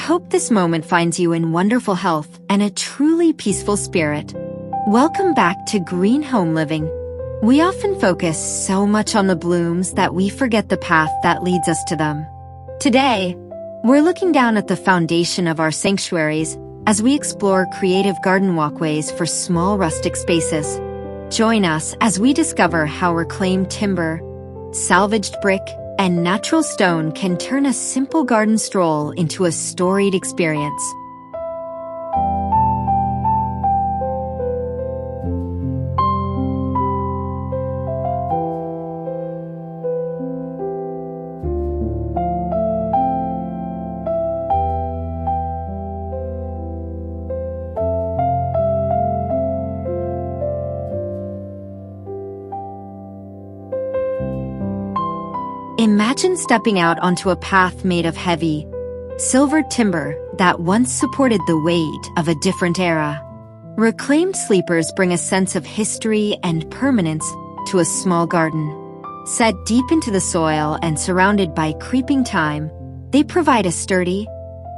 hope this moment finds you in wonderful health and a truly peaceful spirit. Welcome back to Green Home Living. We often focus so much on the blooms that we forget the path that leads us to them. Today, we're looking down at the foundation of our sanctuaries as we explore creative garden walkways for small rustic spaces. Join us as we discover how reclaimed timber, salvaged brick, and natural stone can turn a simple garden stroll into a storied experience. Imagine stepping out onto a path made of heavy, silvered timber that once supported the weight of a different era. Reclaimed sleepers bring a sense of history and permanence to a small garden. Set deep into the soil and surrounded by creeping thyme, they provide a sturdy,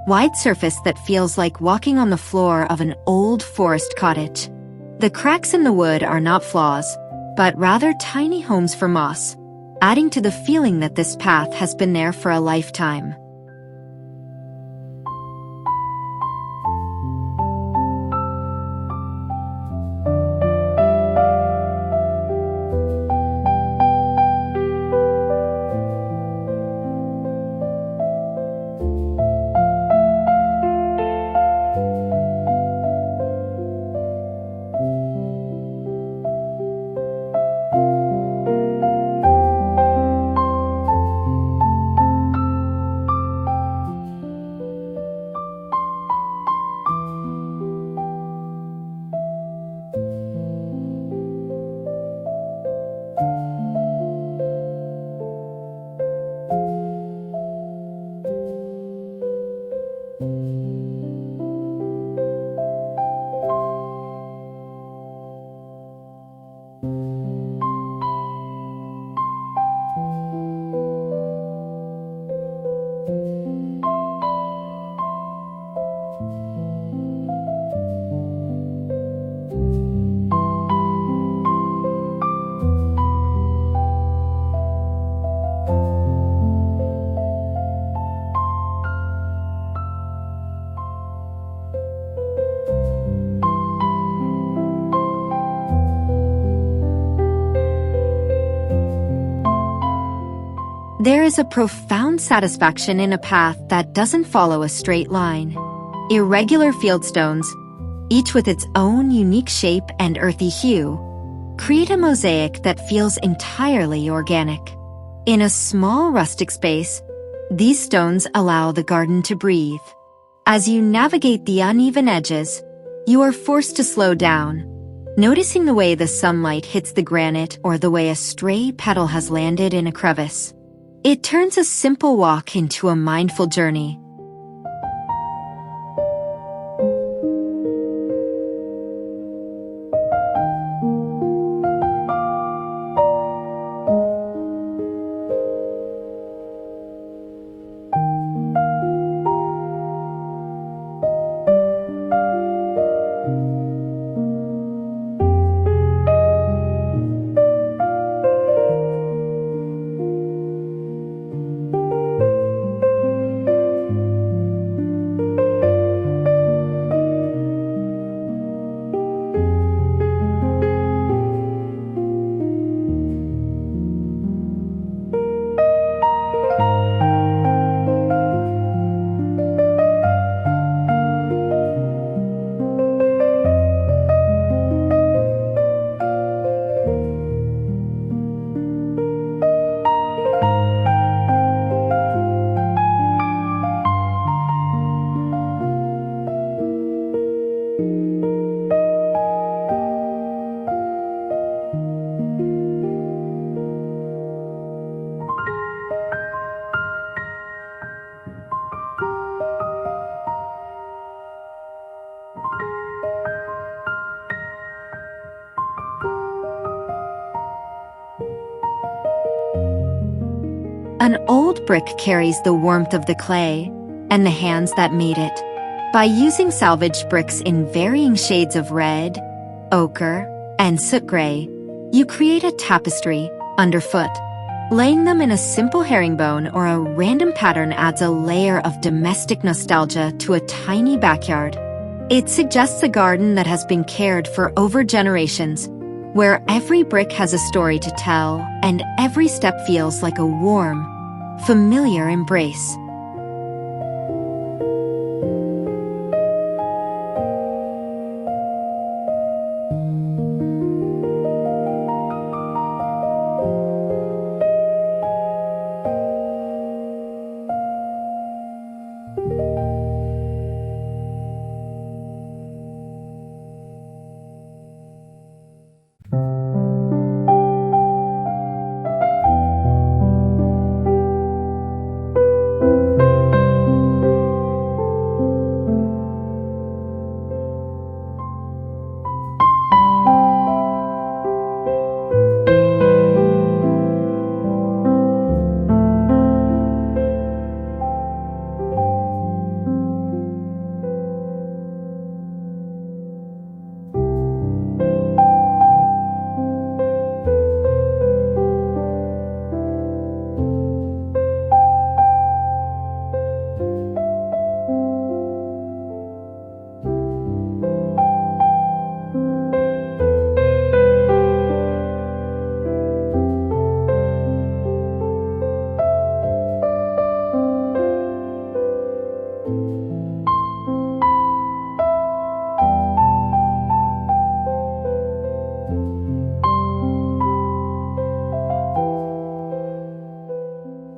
wide surface that feels like walking on the floor of an old forest cottage. The cracks in the wood are not flaws, but rather tiny homes for moss, adding to the feeling that this path has been there for a lifetime. There is a profound satisfaction in a path that doesn't follow a straight line. Irregular fieldstones, each with its own unique shape and earthy hue, create a mosaic that feels entirely organic. In a small rustic space, these stones allow the garden to breathe. As you navigate the uneven edges, you are forced to slow down, noticing the way the sunlight hits the granite or the way a stray petal has landed in a crevice. It turns a simple walk into a mindful journey. An old brick carries the warmth of the clay, and the hands that made it. By using salvaged bricks in varying shades of red, ochre, and soot gray, you create a tapestry underfoot. Laying them in a simple herringbone or a random pattern adds a layer of domestic nostalgia to a tiny backyard. It suggests a garden that has been cared for over generations, where every brick has a story to tell and every step feels like a warm, familiar embrace.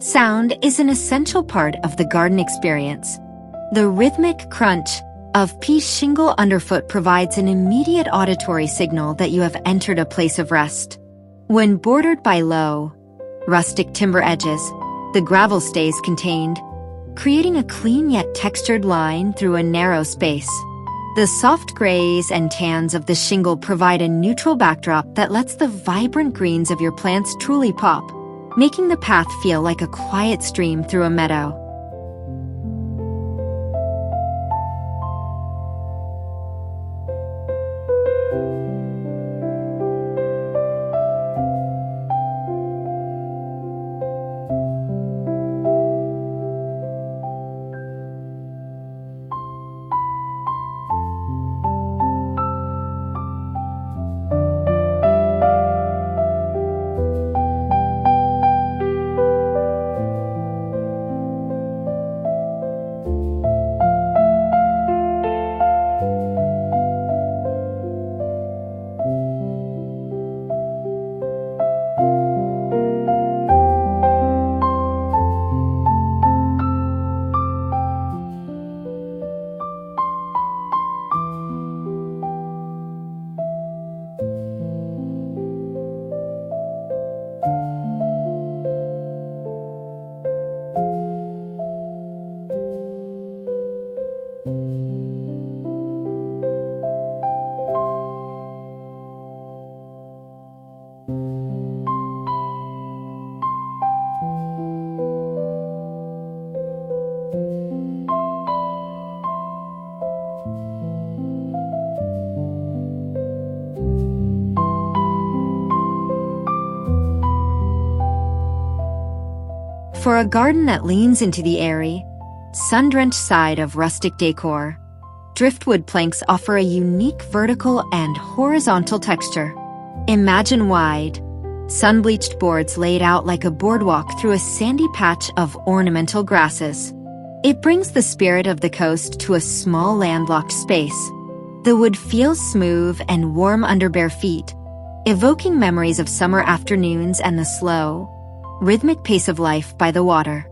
Sound is an essential part of the garden experience. The rhythmic crunch of piece shingle underfoot provides an immediate auditory signal that you have entered a place of rest. When bordered by low, rustic timber edges, the gravel stays contained, creating a clean yet textured line through a narrow space. The soft grays and tans of the shingle provide a neutral backdrop that lets the vibrant greens of your plants truly pop, making the path feel like a quiet stream through a meadow. For a garden that leans into the airy, sun-drenched side of rustic decor, driftwood planks offer a unique vertical and horizontal texture. Imagine wide, sun-bleached boards laid out like a boardwalk through a sandy patch of ornamental grasses. It brings the spirit of the coast to a small landlocked space. The wood feels smooth and warm under bare feet, evoking memories of summer afternoons and the slow, rhythmic pace of life by the water.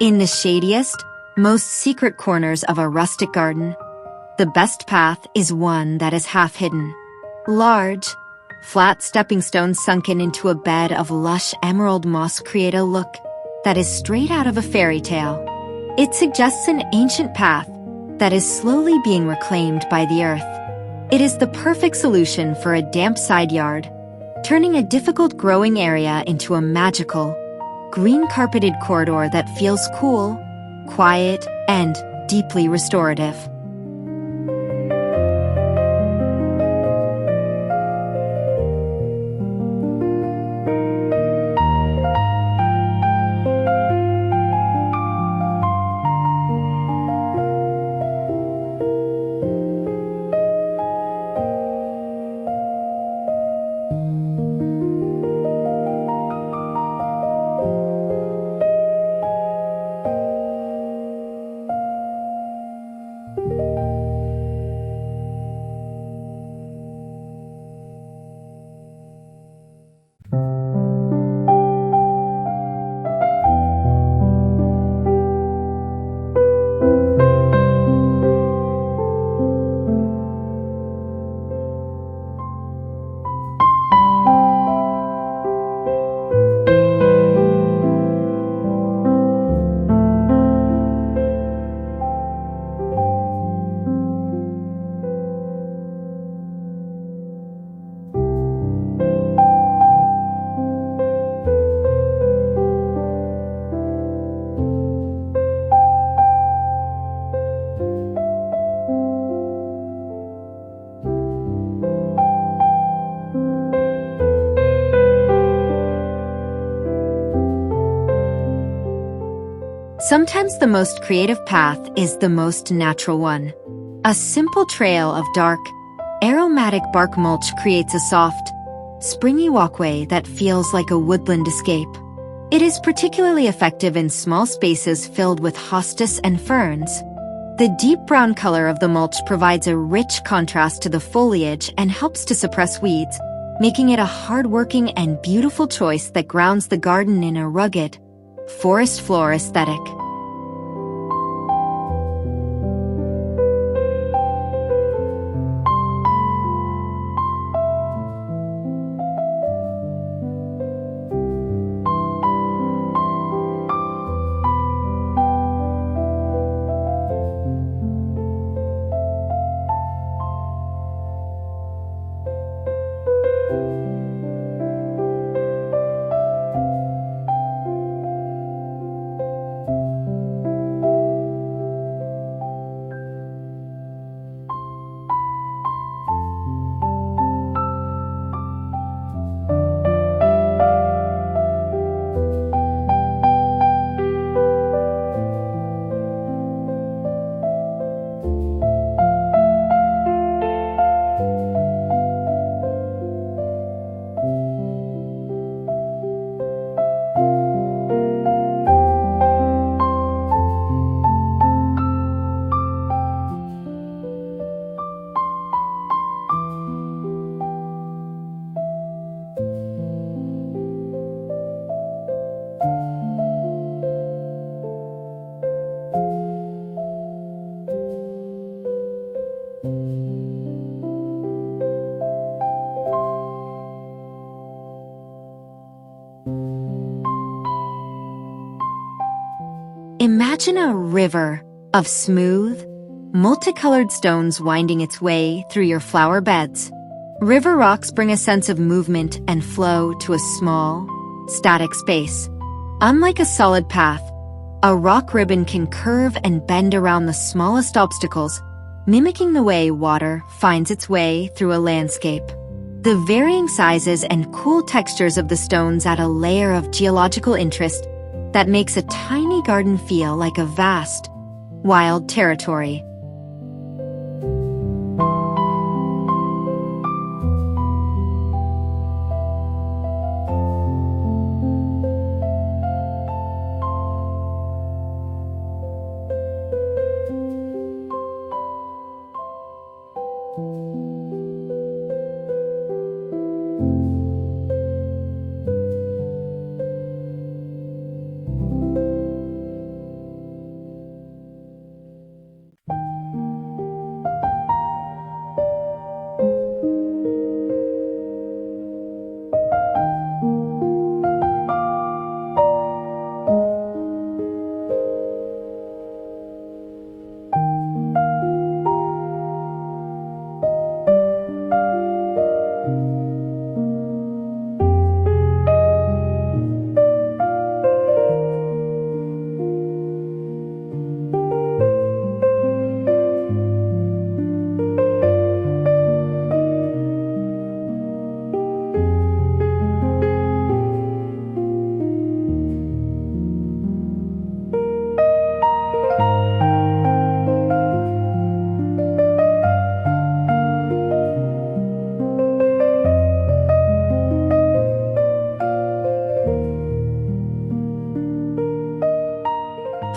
In the shadiest, most secret corners of a rustic garden, the best path is one that is half hidden. Large, flat stepping stones sunken into a bed of lush emerald moss create a look that is straight out of a fairy tale. It suggests an ancient path that is slowly being reclaimed by the earth. It is the perfect solution for a damp side yard, turning a difficult growing area into a magical, green-carpeted corridor that feels cool, quiet, and deeply restorative. Sometimes the most creative path is the most natural one. A simple trail of dark, aromatic bark mulch creates a soft, springy walkway that feels like a woodland escape. It is particularly effective in small spaces filled with hostas and ferns. The deep brown color of the mulch provides a rich contrast to the foliage and helps to suppress weeds, making it a hard-working and beautiful choice that grounds the garden in a rugged, forest floor aesthetic. Imagine a river of smooth, multicolored stones winding its way through your flower beds. River rocks bring a sense of movement and flow to a small, static space. Unlike a solid path, a rock ribbon can curve and bend around the smallest obstacles, mimicking the way water finds its way through a landscape. The varying sizes and cool textures of the stones add a layer of geological interest that makes a tiny garden feel like a vast, wild territory.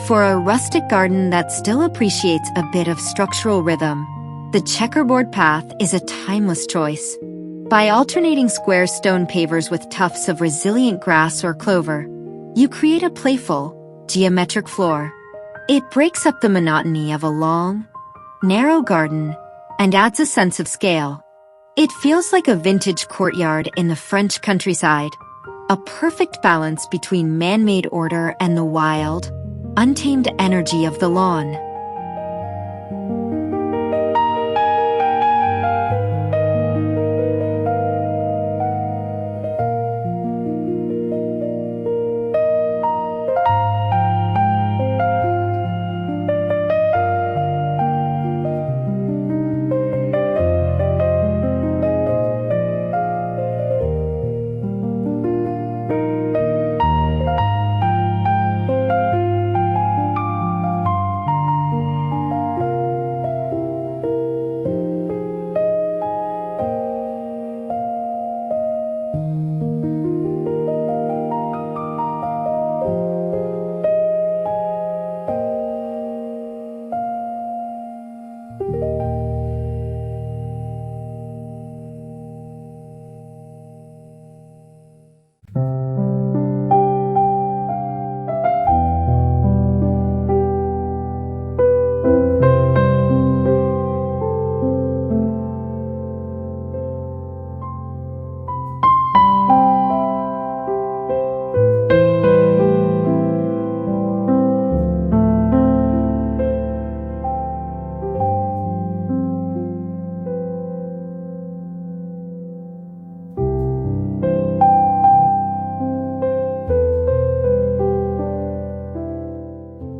For a rustic garden that still appreciates a bit of structural rhythm, the checkerboard path is a timeless choice. By alternating square stone pavers with tufts of resilient grass or clover, you create a playful, geometric floor. It breaks up the monotony of a long, narrow garden and adds a sense of scale. It feels like a vintage courtyard in the French countryside, a perfect balance between man-made order and the wild, untamed energy of the lawn.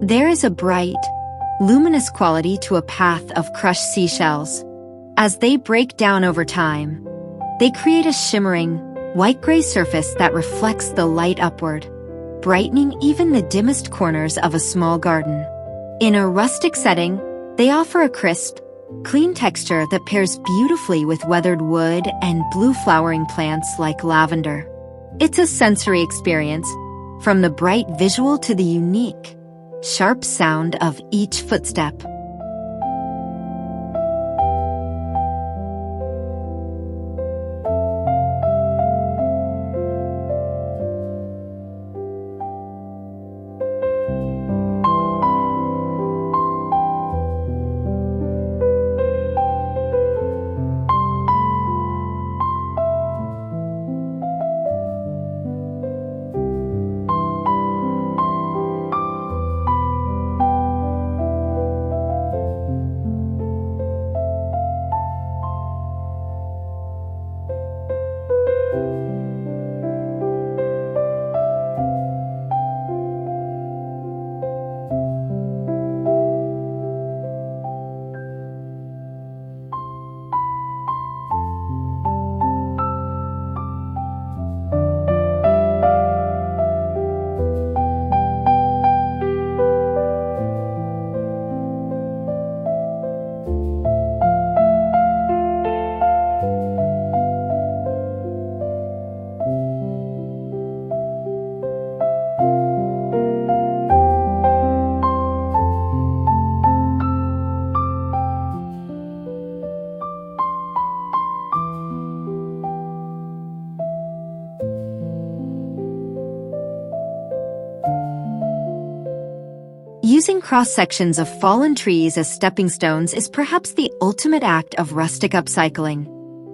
There is a bright, luminous quality to a path of crushed seashells. As they break down over time, they create a shimmering, white-gray surface that reflects the light upward, brightening even the dimmest corners of a small garden. In a rustic setting, they offer a crisp, clean texture that pairs beautifully with weathered wood and blue flowering plants like lavender. It's a sensory experience, from the bright visual to the unique, sharp sound of each footstep. Using cross-sections of fallen trees as stepping stones is perhaps the ultimate act of rustic upcycling.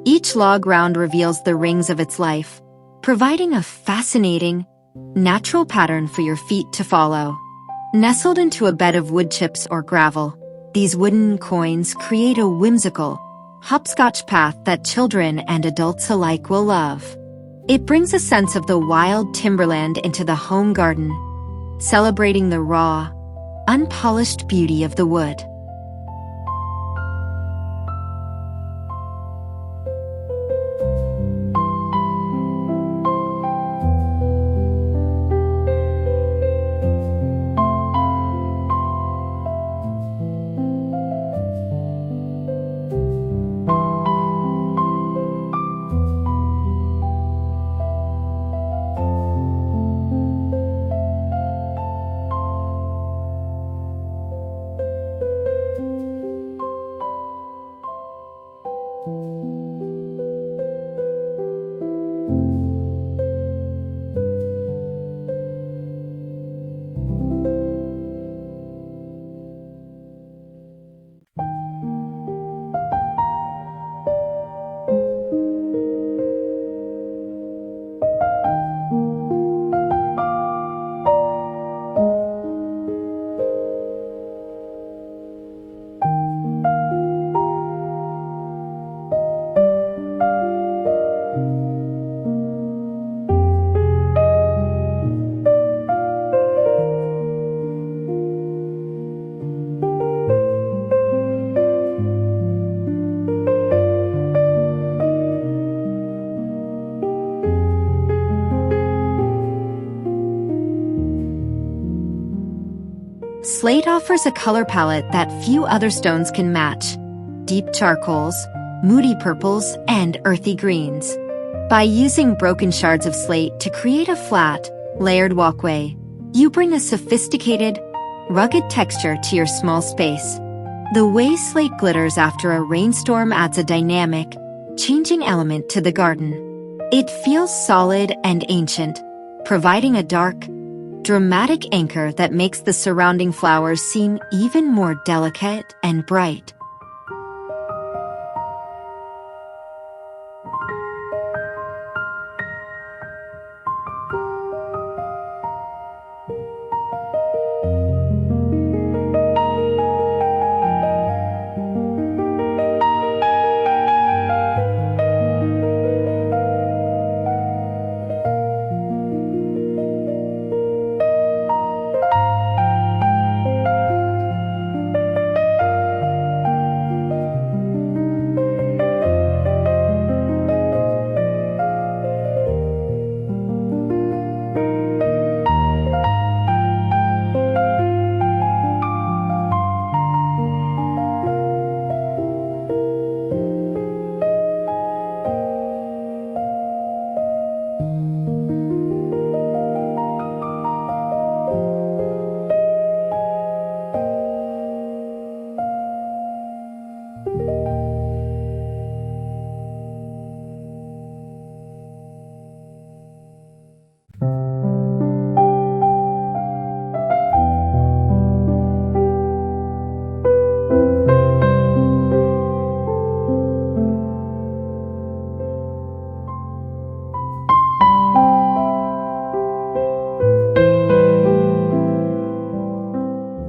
Each log round reveals the rings of its life, providing a fascinating, natural pattern for your feet to follow. Nestled into a bed of wood chips or gravel, these wooden coins create a whimsical, hopscotch path that children and adults alike will love. It brings a sense of the wild timberland into the home garden, celebrating the raw, unpolished beauty of the wood. Slate offers a color palette that few other stones can match: deep charcoals, moody purples, and earthy greens. By using broken shards of slate to create a flat, layered walkway, you bring a sophisticated, rugged texture to your small space. The way slate glitters after a rainstorm adds a dynamic, changing element to the garden. It feels solid and ancient, providing a dark, dramatic anchor that makes the surrounding flowers seem even more delicate and bright.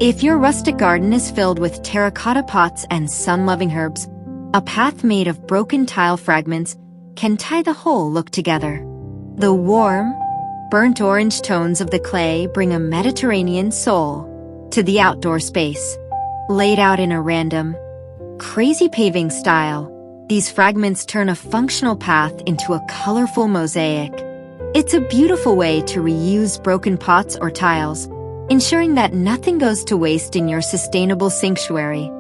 If your rustic garden is filled with terracotta pots and sun-loving herbs, a path made of broken tile fragments can tie the whole look together. The warm, burnt orange tones of the clay bring a Mediterranean soul to the outdoor space. Laid out in a random, crazy paving style, these fragments turn a functional path into a colorful mosaic. It's a beautiful way to reuse broken pots or tiles, ensuring that nothing goes to waste in your sustainable sanctuary.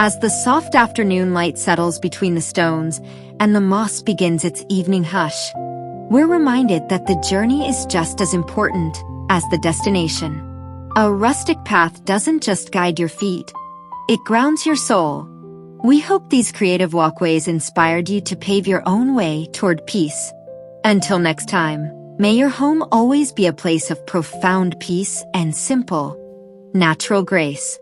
As the soft afternoon light settles between the stones and the moss begins its evening hush, we're reminded that the journey is just as important as the destination. A rustic path doesn't just guide your feet, it grounds your soul. We hope these creative walkways inspired you to pave your own way toward peace. Until next time, may your home always be a place of profound peace and simple, natural grace.